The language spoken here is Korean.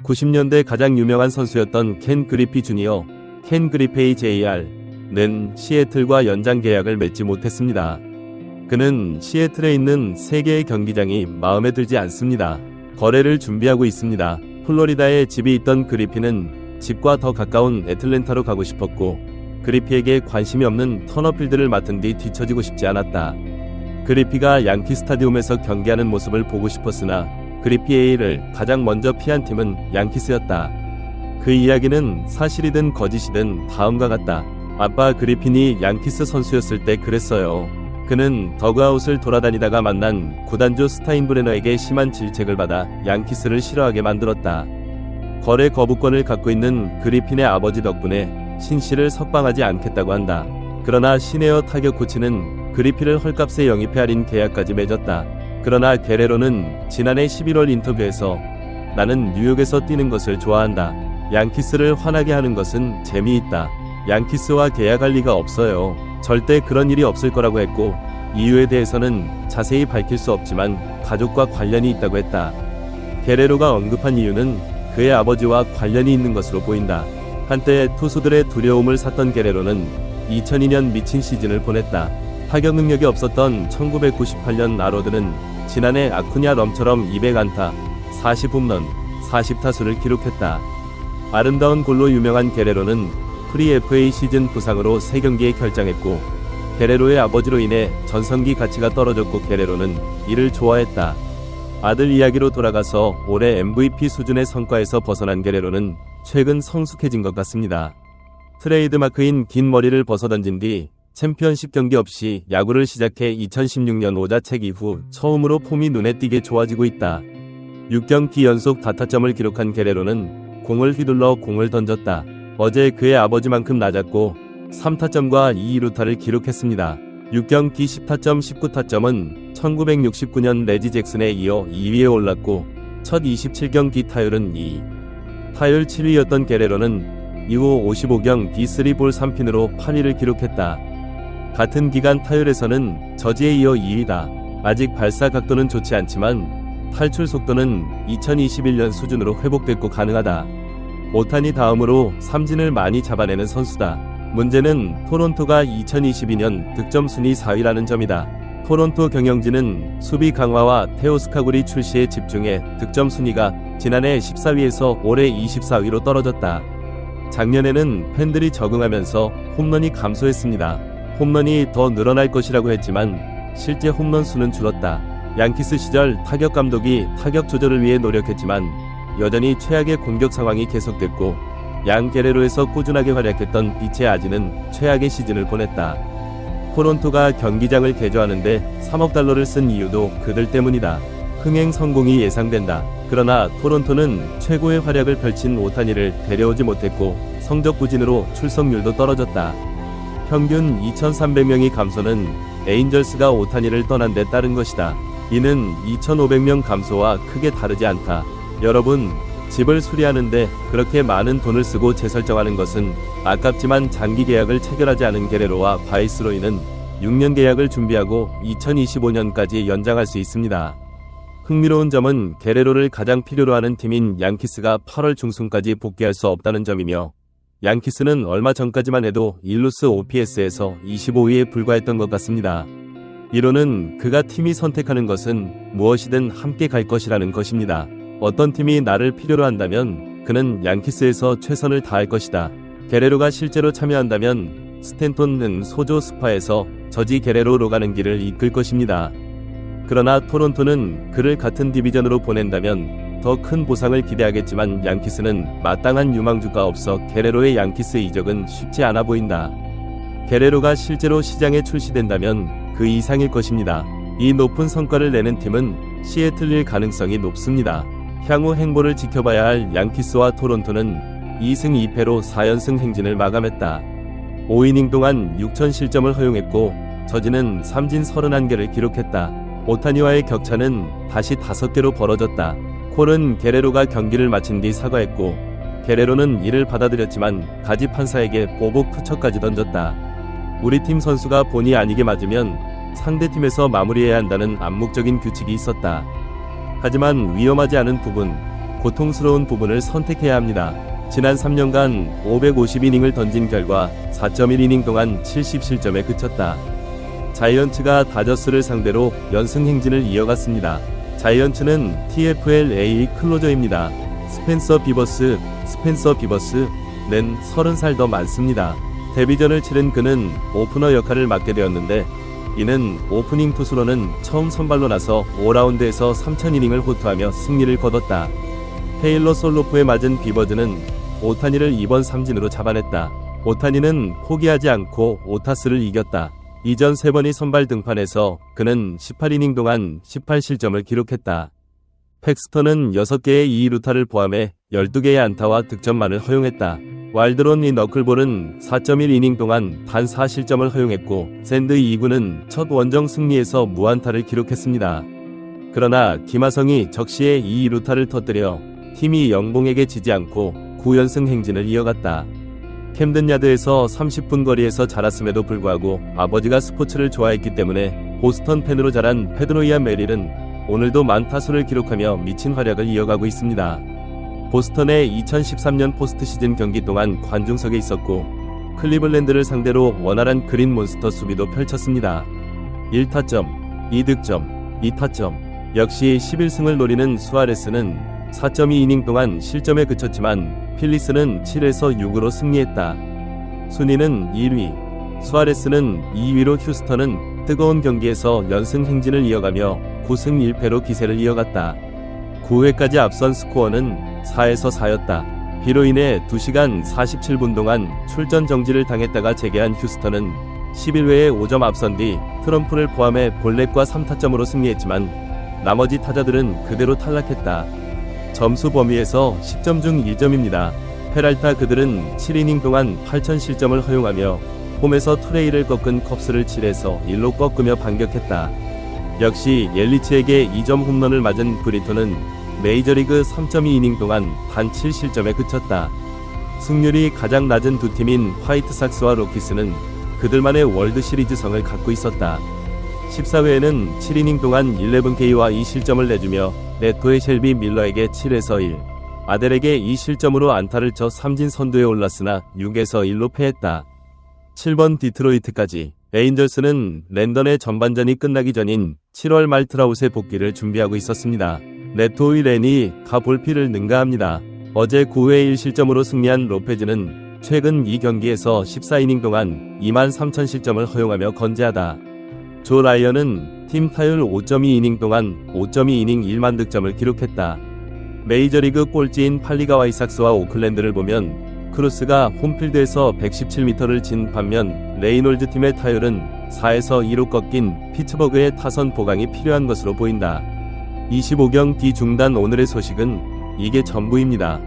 90년대 가장 유명한 선수였던 켄 그리피 주니어, 켄 그리페이 Jr.는 시애틀과 연장 계약을 맺지 못했습니다. 그는 시애틀에 있는 3개의 경기장이 마음에 들지 않습니다. 거래를 준비하고 있습니다. 플로리다에 집이 있던 그리피는 집과 더 가까운 애틀랜타로 가고 싶었고, 그리피에게 관심이 없는 터너필드를 맡은 뒤 뒤처지고 싶지 않았다. 그리피가 양키 스타디움에서 경기하는 모습을 보고 싶었으나 그리피 A를 가장 먼저 피한 팀은 양키스였다. 그 이야기는 사실이든 거짓이든 다음과 같다. 아빠 그리핀이 양키스 선수였을 때 그랬어요. 그는 더그아웃을 돌아다니다가 만난 구단주 스타인브레너에게 심한 질책을 받아 양키스를 싫어하게 만들었다. 거래 거부권을 갖고 있는 그리핀의 아버지 덕분에 신씨를 석방하지 않겠다고 한다. 그러나 시네어 타격 코치는 그리피를 헐값에 영입해 할인 계약까지 맺었다. 그러나 게레로는 지난해 11월 인터뷰에서 나는 뉴욕에서 뛰는 것을 좋아한다. 양키스를 화나게 하는 것은 재미있다. 양키스와 계약할 리가 없어요. 절대 그런 일이 없을 거라고 했고, 이유에 대해서는 자세히 밝힐 수 없지만 가족과 관련이 있다고 했다. 게레로가 언급한 이유는 그의 아버지와 관련이 있는 것으로 보인다. 한때 투수들의 두려움을 샀던 게레로는 2002년 미친 시즌을 보냈다. 타격 능력이 없었던 1998년 아로드는 지난해 아쿠냐 럼처럼 200안타, 40홈런, 40타수를 기록했다. 아름다운 골로 유명한 게레로는 프리-FA 시즌 부상으로 3경기에 결장했고, 게레로의 아버지로 인해 전성기 가치가 떨어졌고 게레로는 이를 좋아했다. 아들 이야기로 돌아가서 올해 MVP 수준의 성과에서 벗어난 게레로는 최근 성숙해진 것 같습니다. 트레이드마크인 긴 머리를 벗어던진 뒤 챔피언십 경기 없이 야구를 시작해 2016년 오자책 이후 처음으로 폼이 눈에 띄게 좋아지고 있다. 6경기 연속 다타점을 기록한 게레로는 공을 휘둘러 공을 던졌다. 어제 그의 아버지만큼 낮았고 3타점과 2루타를 기록했습니다. 6경기 10타점 19타점은 1969년 레지 잭슨에 이어 2위에 올랐고 첫 27경기 타율은 2. 타율 7위였던 게레로는 이후 55경 D3볼 3핀으로 8위를 기록했다. 같은 기간 타율에서는 저지에 이어 2위다. 아직 발사 각도는 좋지 않지만 탈출 속도는 2021년 수준으로 회복됐고 가능하다. 오타니 다음으로 삼진을 많이 잡아내는 선수다. 문제는 토론토가 2022년 득점 순위 4위라는 점이다. 토론토 경영진은 수비 강화와 테오스카구리 출시에 집중해 득점 순위가 지난해 14위에서 올해 24위로 떨어졌다. 작년에는 팬들이 적응하면서 홈런이 감소했습니다. 홈런이 더 늘어날 것이라고 했지만 실제 홈런 수는 줄었다. 양키스 시절 타격 감독이 타격 조절을 위해 노력했지만 여전히 최악의 공격 상황이 계속됐고, 양 게레로에서 꾸준하게 활약했던 빛의 아지는 최악의 시즌을 보냈다. 토론토가 경기장을 개조하는데 3억 달러를 쓴 이유도 그들 때문이다. 흥행 성공이 예상된다. 그러나 토론토는 최고의 활약을 펼친 오타니를 데려오지 못했고 성적 부진으로 출석률도 떨어졌다. 평균 2,300명이 감소는 에인절스가 오타니를 떠난 데 따른 것이다. 이는 2,500명 감소와 크게 다르지 않다. 여러분, 집을 수리하는데 그렇게 많은 돈을 쓰고 재설정하는 것은 아깝지만 장기 계약을 체결하지 않은 게레로와 바이스로이는 6년 계약을 준비하고 2025년까지 연장할 수 있습니다. 흥미로운 점은 게레로를 가장 필요로 하는 팀인 양키스가 8월 중순까지 복귀할 수 없다는 점이며, 양키스는 얼마 전까지만 해도 일루스 OPS에서 25위에 불과했던 것 같습니다. 이로는 그가 팀이 선택하는 것은 무엇이든 함께 갈 것이라는 것입니다. 어떤 팀이 나를 필요로 한다면 그는 양키스에서 최선을 다할 것이다. 게레로가 실제로 참여한다면 스탠톤은 소조 스파에서 저지 게레로로 가는 길을 이끌 것입니다. 그러나 토론토는 그를 같은 디비전으로 보낸다면 더 큰 보상을 기대하겠지만 양키스는 마땅한 유망주가 없어 게레로의 양키스 이적은 쉽지 않아 보인다. 게레로가 실제로 시장에 출시된다면 그 이상일 것입니다. 이 높은 성과를 내는 팀은 시애틀일 가능성이 높습니다. 향후 행보를 지켜봐야 할 양키스와 토론토는 2승 2패로 4연승 행진을 마감했다. 5이닝 동안 6,000실점을 허용했고 저지는 삼진 31개를 기록했다. 오타니와의 격차는 다시 5개로 벌어졌다. 콜은 게레로가 경기를 마친 뒤 사과했고, 게레로는 이를 받아들였지만 가지 판사에게 보복 투척까지 던졌다. 우리 팀 선수가 본의 아니게 맞으면 상대팀에서 마무리해야 한다는 암묵적인 규칙이 있었다. 하지만 위험하지 않은 부분, 고통스러운 부분을 선택해야 합니다. 지난 3년간 550이닝을 던진 결과 4.1이닝 동안 70실점에 그쳤다. 자이언츠가 다저스를 상대로 연승 행진을 이어갔습니다. 자이언츠는 TFL-A 클로저입니다. 스펜서 비버스는 30살 더 많습니다. 데뷔전을 치른 그는 오프너 역할을 맡게 되었는데 이는 오프닝 투수로는 처음 선발로 나서 5라운드에서 3000이닝을 호투하며 승리를 거뒀다. 테일러 솔로프에 맞은 비버즈는 오타니를 2번 삼진으로 잡아냈다. 오타니는 포기하지 않고 오타스를 이겼다. 이전 3번이 선발 등판에서 그는 18이닝 동안 18실점을 기록했다. 팩스터는 6개의 2루타를 포함해 12개의 안타와 득점만을 허용했다. 왈드론 이 너클볼은 4.1이닝 동안 단 4실점을 허용했고 샌드 2구는 첫 원정 승리에서 무안타를 기록했습니다. 그러나 김하성이 적시에 2루타를 터뜨려 팀이 영봉에게 지지 않고 9연승 행진을 이어갔다. 캠든 야드에서 30분 거리에서 자랐음에도 불구하고 아버지가 스포츠를 좋아했기 때문에 보스턴 팬으로 자란 페드로이안 메릴은 오늘도 만타수를 기록하며 미친 활약을 이어가고 있습니다. 보스턴의 2013년 포스트시즌 경기 동안 관중석에 있었고 클리블랜드를 상대로 원활한 그린 몬스터 수비도 펼쳤습니다. 1타점, 2득점, 2타점. 역시 11승을 노리는 수아레스는 4.2이닝 동안 실점에 그쳤지만 필리스는 7에서 6으로 승리했다. 순위는 1위, 수아레스는 2위로 휴스턴은 뜨거운 경기에서 연승 행진을 이어가며 9승 1패로 기세를 이어갔다. 9회까지 앞선 스코어는 4에서 4였다. 비로 인해 2시간 47분 동안 출전 정지를 당했다가 재개한 휴스턴은 11회에 5점 앞선 뒤 트럼프를 포함해 볼넷과 3타점으로 승리했지만 나머지 타자들은 그대로 탈락했다. 점수 범위에서 10점 중 1점입니다. 페랄타 그들은 7이닝 동안 8,000실점을 허용하며 홈에서 투레이를 꺾은 컵스를 7에서 1로 꺾으며 반격했다. 역시 옐리치에게 2점 홈런을 맞은 브리토는 메이저리그 3.2이닝 동안 단 7실점에 그쳤다. 승률이 가장 낮은 두 팀인 화이트삭스와 로키스는 그들만의 월드시리즈성을 갖고 있었다. 14회에는 7이닝 동안 11K와 2실점을 내주며 네토의 셸비 밀러에게 7에서 1, 아델에게 2실점으로 안타를 쳐 삼진 선두에 올랐으나 6에서 1로 패했다. 7번 디트로이트까지. 에인절스는 랜던의 전반전이 끝나기 전인 7월 말 트라웃의 복귀를 준비하고 있었습니다. 네토의 렌이 가볼피를 능가합니다. 어제 9회 1실점으로 승리한 로페즈는 최근 이 경기에서 14이닝 동안 23,000실점을 허용하며 건재하다. 조 라이언은 팀 타율 5.2이닝 동안 5.2이닝 1만 득점을 기록했다. 메이저리그 꼴찌인 팔리가 와이삭스와 오클랜드를 보면 크루스가 홈필드에서 117m를 친 반면 레이놀즈 팀의 타율은 4에서 2로 꺾인 피츠버그의 타선 보강이 필요한 것으로 보인다. 25경 뒤 중단 오늘의 소식은 이게 전부입니다.